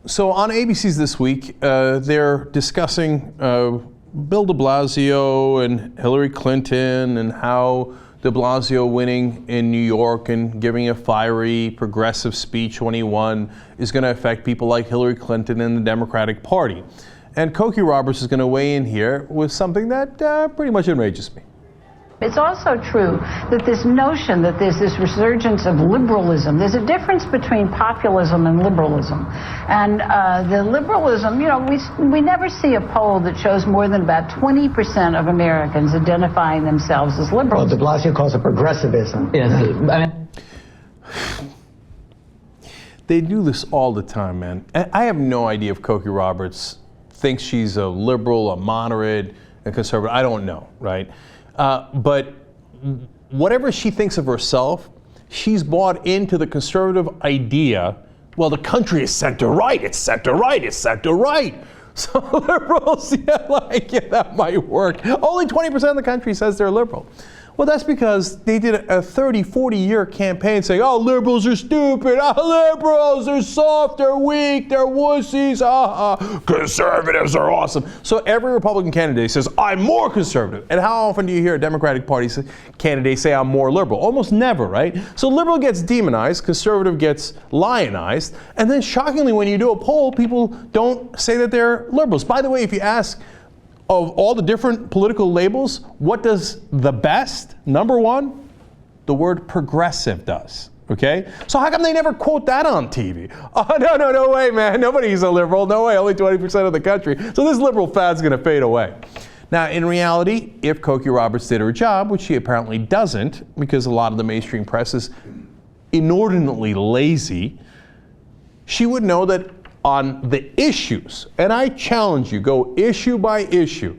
So on ABC's This Week, they're discussing Bill de Blasio and Hillary Clinton and how de Blasio winning in New York and giving a fiery, progressive speech when he won is going to affect people like Hillary Clinton and the Democratic Party. And Cokie Roberts is going to weigh in here with something that pretty much enrages me. It's also true that this notion that there's this resurgence of liberalism, there's a difference between populism and liberalism. And the liberalism, you know, we never see a poll that shows more than about 20% of Americans identifying themselves as liberals. Well, de Blasio calls it progressivism. Yes, I mean, they do this all the time, man. I have no idea if Cokie Roberts thinks she's a liberal, a moderate, a conservative. I don't know, right? But whatever she thinks of herself, she's bought into the conservative idea, well, the country is center-right, it's center-right, it's center-right. So liberals, yeah, that might work. Only 20% of the country says they're liberal. Well, that's because they did a 30, 40-year campaign saying, oh, liberals are stupid, oh, liberals, they're soft, they're weak, they're wussies, conservatives are awesome. So every Republican candidate says, I'm more conservative. And how often do you hear a Democratic Party candidate say, I'm more liberal? Almost never, right? So liberal gets demonized, conservative gets lionized, and then shockingly, when you do a poll, people don't say that they're liberals. By the way, if you ask, of all the different political labels, what does the best, number one, the word progressive does, okay? So how come they never quote that on TV? Oh, no way, man, nobody's a liberal, no way, only 20% of the country. So this liberal fad's gonna fade away. Now, in reality, if Cokie Roberts did her job, which she apparently doesn't, because a lot of the mainstream press is inordinately lazy, she would know that on the issues, and I challenge you, go issue by issue.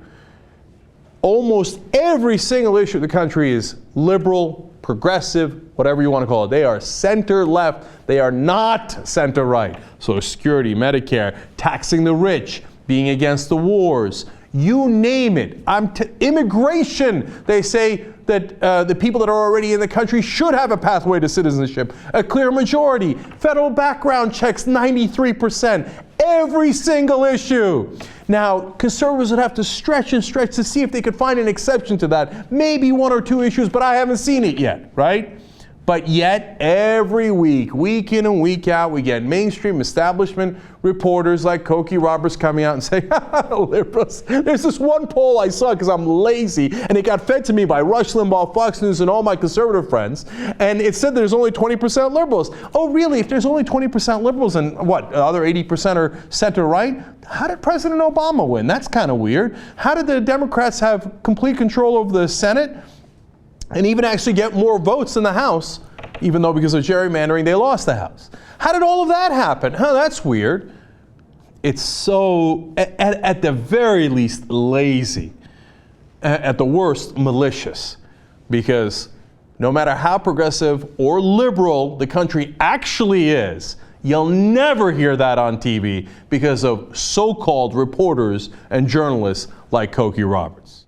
Almost every single issue of the country is liberal, progressive, whatever you want to call it. They are center-left. They are not center-right. Social Security, Medicare, taxing the rich, being against the wars, you name it. Immigration, they say that the people that are already in the country should have a pathway to citizenship. A clear majority. Federal background checks, 93%. Every single issue. Now, conservatives would have to stretch and stretch to see if they could find an exception to that. Maybe one or two issues, but I haven't seen it yet, right? But yet, every week, week in and week out, we get mainstream establishment reporters like Cokie Roberts coming out and saying, liberals. There's this one poll I saw because I'm lazy, and it got fed to me by Rush Limbaugh, Fox News, and all my conservative friends, and it said there's only 20% liberals. Oh, really? If there's only 20% liberals and what, the other 80% are center-right? How did President Obama win? That's kind of weird. How did the Democrats have complete control over the Senate and even actually get more votes in the House, even though because of gerrymandering they lost the House? How did all of that happen? That's weird. It's so, at the very least, lazy. At the worst, malicious. Because no matter how progressive or liberal the country actually is, you'll never hear that on TV because of so-called reporters and journalists like Cokie Roberts.